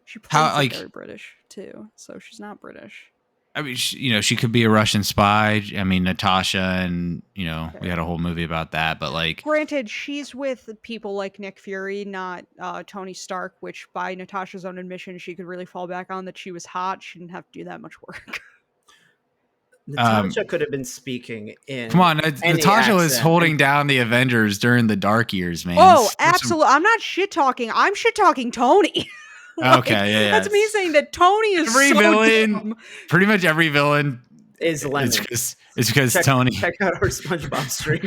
She plays how, it like, very British too, so she's not British. I mean, she could be a Russian spy. I mean, Natasha, and we had a whole movie about that. But like, Granted, she's with people like Nick Fury, not Tony Stark, which by Natasha's own admission, she could really fall back on that she was hot. She didn't have to do that much work. Natasha could have been speaking in. Come on, Natasha was holding down the Avengers during the dark years, man. Oh, absolutely. I'm not shit talking. I'm shit talking Tony. Like, okay, yeah. That's me saying that Tony is every so villain. dumb. Pretty much every villain is Lemon. It's because Tony. Check out our SpongeBob stream.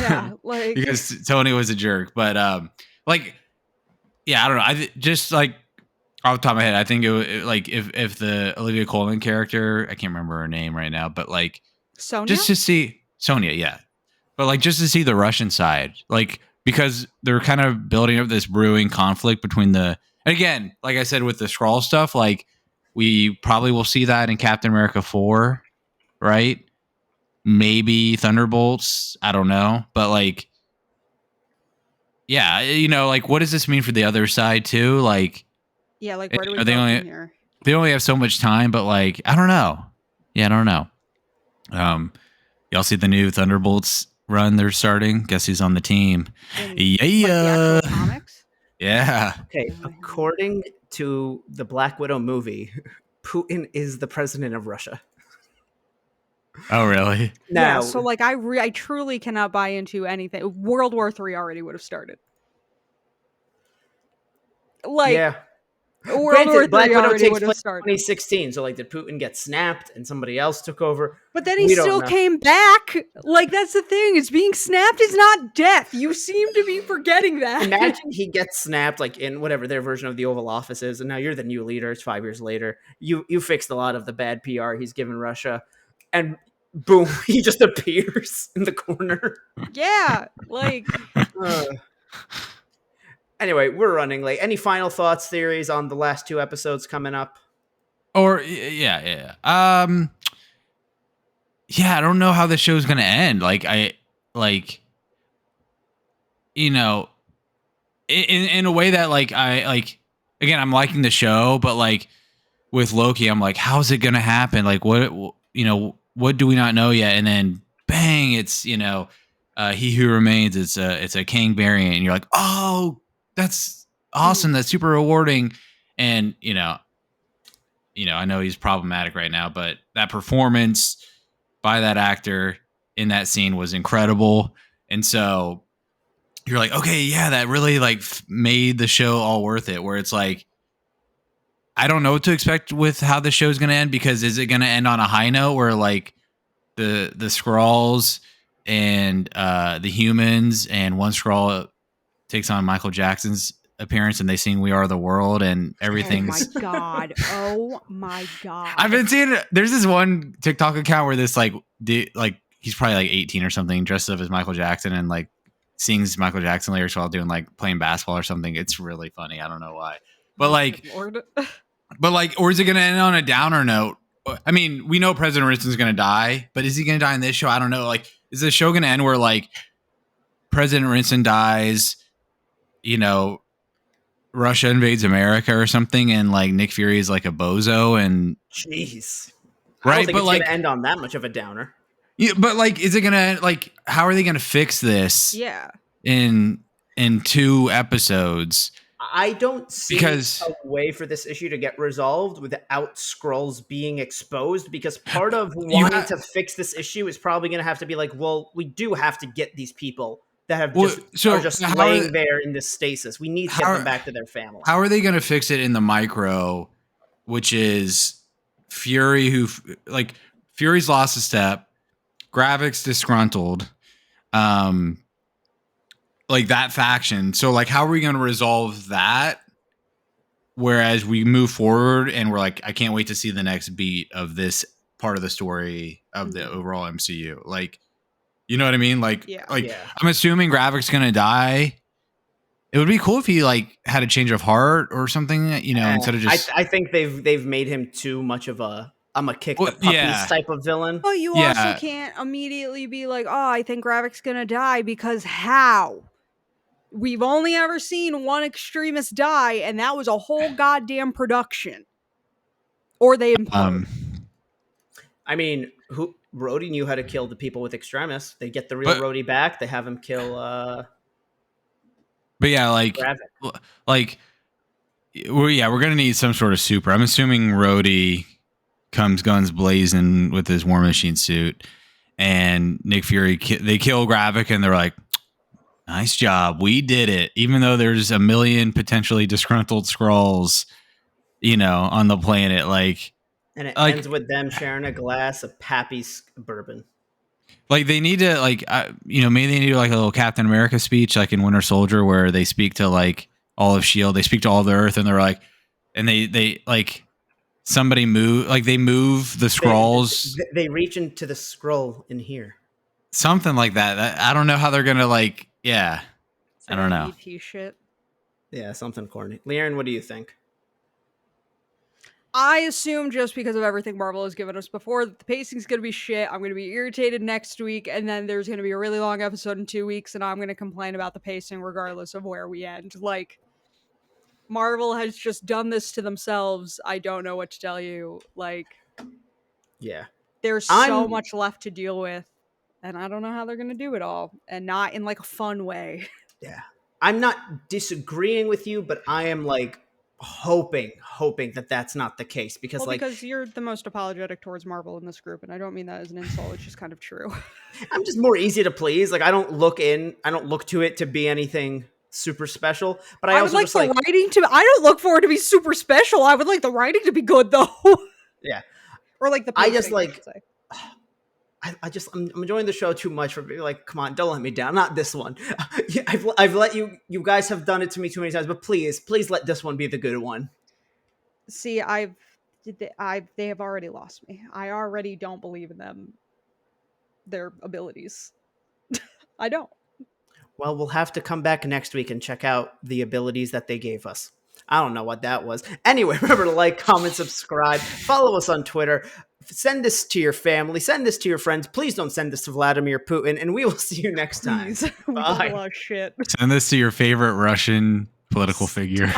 Yeah, like because Tony was a jerk. But like, yeah, I don't know. I just like off the top of my head, I think like if the Olivia Colman character, I can't remember her name right now, but like Sonya, just to see Sonya, yeah, but like just to see the Russian side, like because they're kind of building up this brewing conflict between the. And again, like I said with the Skrull stuff, like we probably will see that in Captain America 4, right? Maybe Thunderbolts, I don't know, but like, yeah, like what does this mean for the other side too? Like, yeah, like where do we go from here? They only have so much time, but like, I don't know. Yeah, I don't know. Y'all see the new Thunderbolts run they're starting? Guess who's on the team? Yeah. Like the actual comics? Yeah. Okay, according to the Black Widow movie, Putin is the president of Russia. Oh, really? Now, yeah, so like I truly cannot buy into anything. World War III already would have started. Like, yeah. World War III Black Widow already takes would have place started. 2016. So like, did Putin get snapped and somebody else took over? But then he still came back. Like, that's the thing. Is being snapped is not death. You seem to be forgetting that. Imagine he gets snapped like in whatever their version of the Oval Office is, and now you're the new leader. It's 5 years later. You fixed a lot of the bad PR he's given Russia, and boom, he just appears in the corner. Yeah, like. Anyway, we're running late. Any final thoughts, theories on the last 2 episodes coming up? Or yeah. I don't know how the show's gonna end. In a way that again, I'm liking the show, but like with Loki, I'm like, how's it gonna happen? Like, what do we not know yet? And then bang, it's He Who Remains. It's a Kang variant, and you're like, oh, that's awesome. That's super rewarding. And I know he's problematic right now, but that performance by that actor in that scene was incredible. And so you're like, okay, yeah, that really like made the show all worth it. Where it's like, I don't know what to expect with how the show's going to end, because is it going to end on a high note where like the Skrulls and the humans and one Skrull takes on Michael Jackson's appearance and they sing "We Are the World" and everything's. Oh my god! I've been seeing. There's this one TikTok account where this like he's probably like 18 or something, dressed up as Michael Jackson and like sings Michael Jackson lyrics while doing like playing basketball or something. It's really funny. I don't know why, but or is it going to end on a downer note? I mean, we know President Winston's going to die, but is he going to die in this show? I don't know. Like, is the show going to end where like President Winston dies? Russia invades America or something, and like Nick Fury is like a bozo, and Jeez. I don't right, think but it's like, going to end on that much of a downer. yeah, but like, is it gonna like? How are they gonna fix this Yeah. in 2 episodes? I don't see Because a way for this issue to get resolved without Skrulls being exposed, because part of wanting to fix this issue is probably going to have to be like, well, we do have to get these people that have Well, just so are just how laying are- there in this stasis. We need to get them back to their family. How are they gonna fix it in the micro, which is Fury like Fury's lost a step, Gravik's disgruntled, um, like that faction. So like, how are we going to resolve that? Whereas we move forward and we're like, I can't wait to see the next beat of this part of the story of the overall MCU. Like, you know what I mean? Like, Yeah. I'm assuming Gravik's going to die. It would be cool if he like had a change of heart or something, instead of just. I think they've made him too much of a I'm a kick the puppies type of villain. But you also can't immediately be like, oh, I think Gravik's gonna die, because how? We've only ever seen one extremist die, and that was a whole goddamn production. Or they implode. I mean, Rhodey knew how to kill the people with extremists. They get the real Rhodey back. They have him kill. But yeah, we're gonna need some sort of super. I'm assuming Rhodey comes guns blazing with his War Machine suit, and Nick Fury they kill Gravik, and they're like, "Nice job, we did it." Even though there's a million potentially disgruntled Skrulls, on the planet, and it ends with them sharing a glass of Pappy's bourbon. Like they need to maybe they need to do like a little Captain America speech, like in Winter Soldier, where they speak to like all of Shield, they speak to all of the Earth, and they're like, and they like somebody move, like they move the Skrulls. They reach into the Skrull in here, something like that. I don't know how they're gonna like. Yeah, I don't know. EP shit. Yeah, something corny. Liaren, what do you think? I assume just because of everything Marvel has given us before that the pacing's going to be shit. I'm going to be irritated next week, and then there's going to be a really long episode in 2 weeks, and I'm going to complain about the pacing regardless of where we end. Like, Marvel has just done this to themselves. I don't know what to tell you. Like, yeah, there's so much left to deal with, and I don't know how they're going to do it all, and not in like a fun way. Yeah, I'm not disagreeing with you, but I am like hoping that that's not the case, because because you're the most apologetic towards Marvel in this group, and I don't mean that as an insult. It's just kind of true. I'm just more easy to please. Like I don't look to it to be anything super special, but I also would like the writing to. I don't look for it to be super special. I would like the writing to be good though. Yeah, or like the pacing, I just like. I'm enjoying the show too much for being like, come on, don't let me down. Not this one. I've let you guys have done it to me too many times, but please let this one be the good one. See, they have already lost me. I already don't believe in their abilities. I don't. Well, we'll have to come back next week and check out the abilities that they gave us. I don't know what that was. Anyway, remember to like, comment, subscribe, follow us on Twitter. Send this to your family. Send this to your friends. Please don't send this to Vladimir Putin, and we will see you next time. We did a lot of shit. Send this to your favorite Russian political figure.